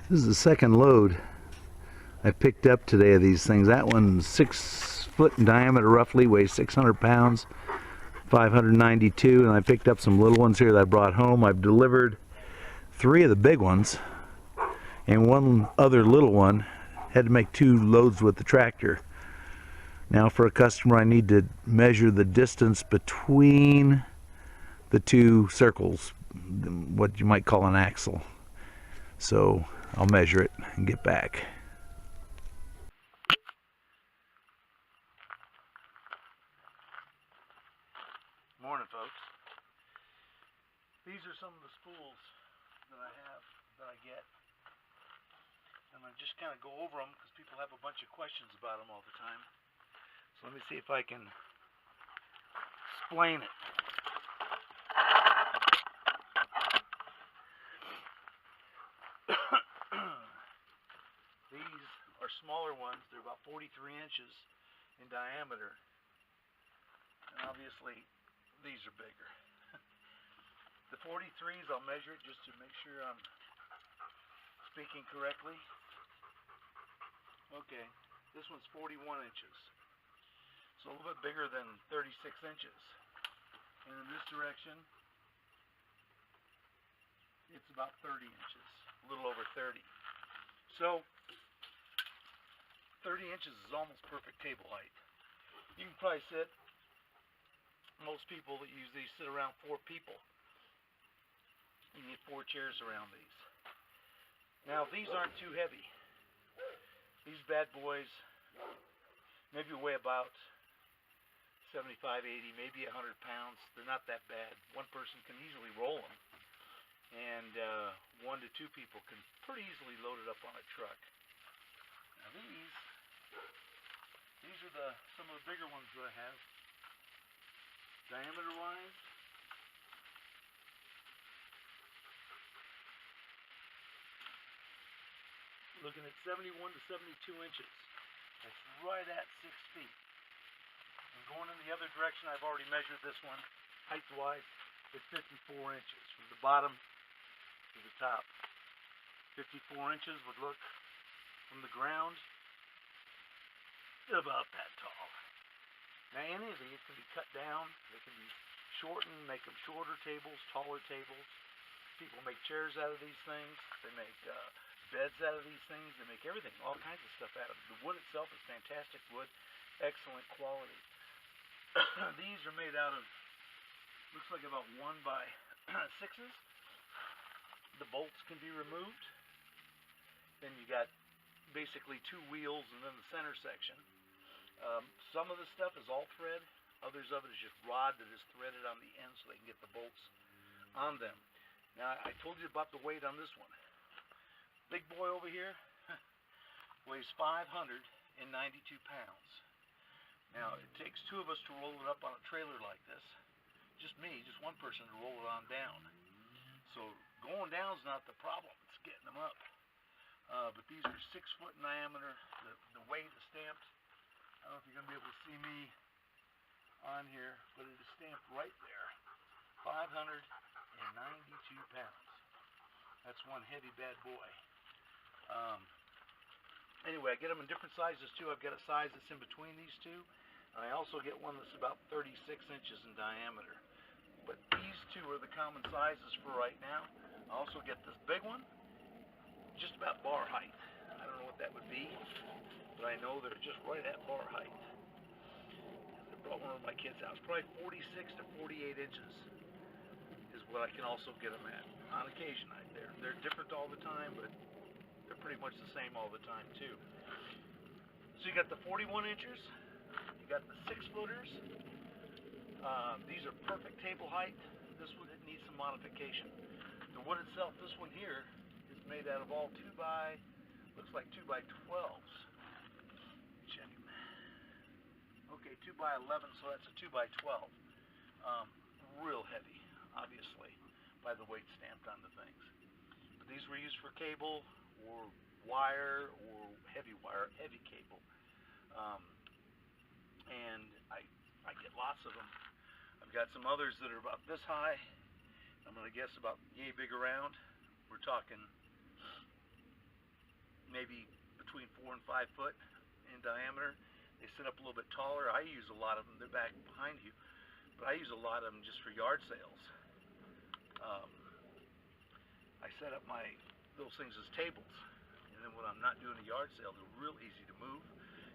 This is the second load I picked up today of these things. That one's 6 foot in diameter roughly, weighs 600 pounds, 592, and I picked up some little ones here that I brought home. I've delivered 3 of the big ones and 1 other little one. Had to make 2 loads with the tractor. Now for a customer I need to measure the distance between the 2 circles, what you might call an axle. So I'll measure it and get back. Morning, folks. These are some of the spools that I get. And I just kind of go over them because people have a bunch of questions about them all the time. So let me see if I can explain it. These are smaller ones. They're about 43 inches in diameter. And obviously, these are bigger. The 43s, I'll measure it just to make sure I'm speaking correctly. Okay, this one's 41 inches. So a little bit bigger than 36 inches. And in this direction, it's about 30 inches, a little over 30. So 30 inches is almost perfect table height. You can probably sit, most people that use these sit around 4 people. You need 4 chairs around these. Now these aren't too heavy. These bad boys maybe weigh about 75, 80, maybe 100 pounds. They're not that bad. One person can easily roll them. And 1 to 2 people can pretty easily load it up on a truck. Now these are some of the bigger ones that I have. Diameter wise, looking at 71 to 72 inches. That's right at 6 feet. And going in the other direction, I've already measured this one, height-wise, it's 54 inches from the bottom to the top. 54 inches would look from the ground about that tall. Now any of these can be cut down, they can be shortened, make them shorter tables, taller tables. People make chairs out of these things, they make beds out of these things, they make everything, all kinds of stuff out of it. The wood itself is fantastic wood, excellent quality. These are made out of, looks like about 1 by 6s. The bolts can be removed. Then you got basically 2 wheels and then the center section. Some of the stuff is all thread, others of it is just rod that is threaded on the end so they can get the bolts on them. Now I told you about the weight on this one. Big boy over here weighs 592 pounds. Now it takes 2 of us to roll it up on a trailer like this. Just me, just one person to roll it on down. So going down is not the problem, it's getting them up. But these are 6 foot in diameter. The weight is stamped. I don't know if you're going to be able to see me on here, but it is stamped right there. 592 pounds. That's one heavy bad boy. Anyway, I get them in different sizes too. I've got a size that's in between these 2. And I also get one that's about 36 inches in diameter. But these 2 are the common sizes for right now. I also get this big one, just about bar height. I don't know what that would be, but I know they're just right at bar height. I brought one of my kids' house. Probably 46 to 48 inches is what I can also get them at. On occasion, they're different all the time, but they're pretty much the same all the time too. So you got the 41 inches, you got the 6 footers. These are perfect table height. This one needs some modification. The wood itself, this one here, is made out of all 2 by, looks like 2 by 12s. Check it. Okay, 2 by 11, so that's a 2 by 12. Real heavy, obviously, by the weight stamped on the things. But these were used for cable or wire or heavy cable. And I get lots of them. I've got some others that are about this high. I'm going to guess about yay big around. We're talking maybe between 4 and 5 foot in diameter. They sit up a little bit taller. I use a lot of them. They're back behind you, but I use a lot of them just for yard sales. I set up those things as tables, and then when I'm not doing a yard sale, they're real easy to move.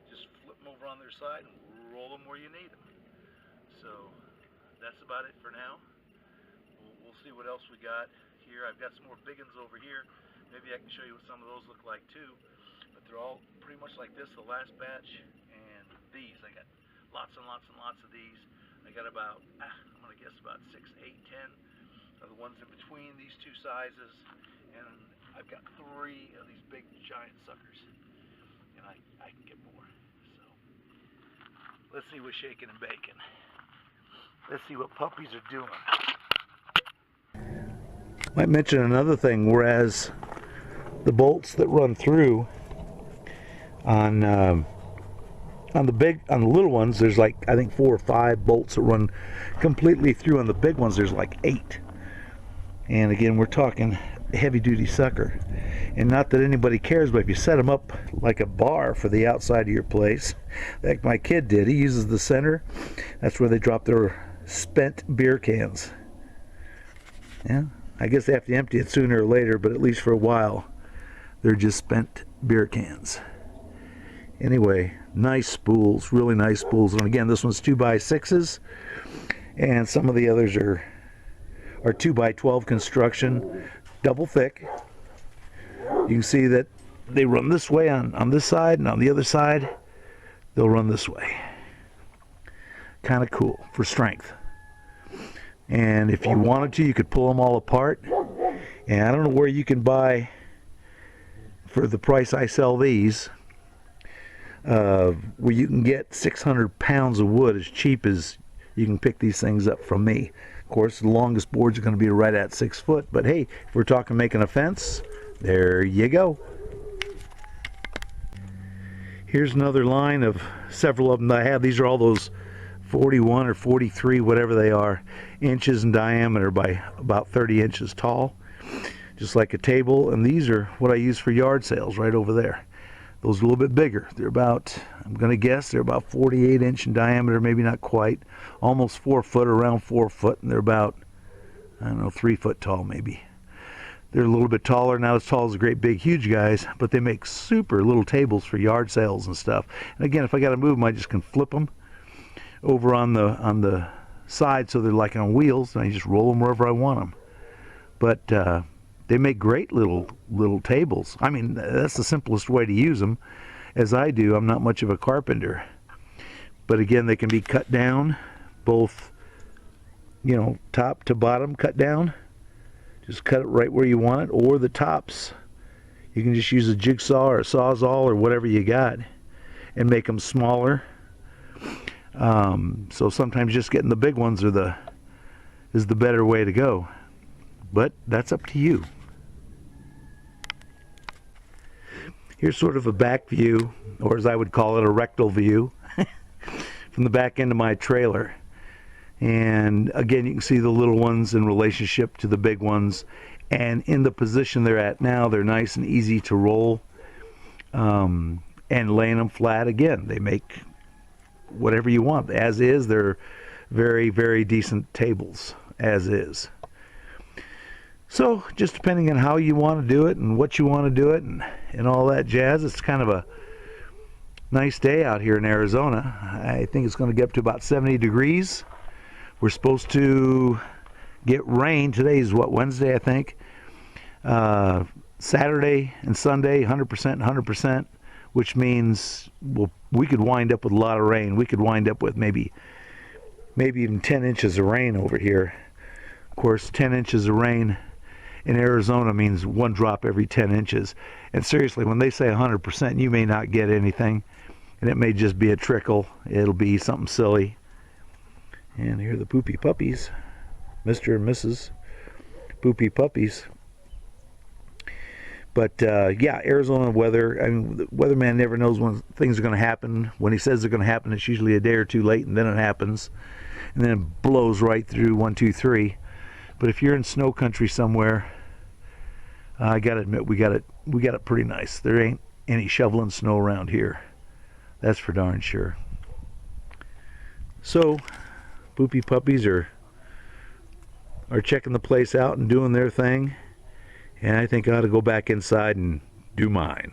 Just flip them over on their side and roll them where you need them. So that's about it for now. We'll see what else we got here. I've got some more big ones over here. Maybe I can show you what some of those look like too. But they're all pretty much like this, the last batch. And these, I got lots and lots and lots of these. I got about, I'm going to guess about 6, 8, 10 of the ones in between these two sizes. And I've got 3 of these big giant suckers. And I can get more. So let's see what's shaking and baking. Let's see what puppies are doing. Might mention another thing, whereas the bolts that run through on the little ones, there's like I think 4 or 5 bolts that run completely through. On the big ones, there's like 8. And again, we're talking heavy-duty sucker. And not that anybody cares, but if you set them up like a bar for the outside of your place, like my kid did, he uses the center. That's where they drop their spent beer cans. Yeah, I guess they have to empty it sooner or later, but at least for a while, they're just spent beer cans. Anyway, nice spools, really nice spools. And again, this one's 2x6s, and some of the others are 2x12 construction, double thick. You can see that they run this way on this side, and on the other side, they'll run this way. Kind of cool for strength. And if you wanted to, you could pull them all apart. And I don't know where you can buy, for the price I sell these, where you can get 600 pounds of wood as cheap as you can pick these things up from me. Of course, the longest boards are going to be right at 6 foot, but hey, if we're talking making a fence, there you go. Here's another line of several of them that I have. These are all those 41 or 43, whatever they are, inches in diameter by about 30 inches tall, just like a table. And these are what I use for yard sales right over there. Those are a little bit bigger. They're about, I'm going to guess, they're about 48 inch in diameter, maybe not quite, almost 4 foot, around 4 foot, and they're about, I don't know, 3 foot tall maybe. They're a little bit taller, not as tall as the great big huge guys, but they make super little tables for yard sales and stuff. And again, if I got to move them, I just can flip them over on the side so they're like on wheels, and I just roll them wherever I want them. But they make great little tables. I mean, that's the simplest way to use them, as I do. I'm not much of a carpenter. But again, they can be cut down, both, you know, top to bottom cut down. Just cut it right where you want it, or the tops. You can just use a jigsaw or a sawzall or whatever you got and make them smaller. So sometimes just getting the big ones is the better way to go. But that's up to you. Here's sort of a back view, or as I would call it, a rectal view, from the back end of my trailer. And again, you can see the little ones in relationship to the big ones. And in the position they're at now, they're nice and easy to roll. And laying them flat, again, they make whatever you want. As is, they're very, very decent tables, as is. So, just depending on how you want to do it and what you want to do it and all that jazz, it's kind of a nice day out here in Arizona. I think it's going to get up to about 70 degrees. We're supposed to get rain. Today's what, Wednesday, I think. Saturday and Sunday, 100%, 100%, which means we could wind up with a lot of rain. We could wind up with maybe even 10 inches of rain over here. Of course, 10 inches of rain in Arizona means 1 drop every 10 inches. And seriously, when they say 100%, you may not get anything. And it may just be a trickle. It'll be something silly. And here are the poopy puppies, Mr. and Mrs. Poopy Puppies. But yeah, Arizona weather, I mean, the weatherman never knows when things are going to happen. When he says they're going to happen, it's usually a day or two late, and then it happens. And then it blows right through 1, 2, 3. But if you're in snow country somewhere, I got to admit, we got it pretty nice. There ain't any shoveling snow around here. That's for darn sure. So, Boopy puppies are checking the place out and doing their thing. And I think I ought to go back inside and do mine.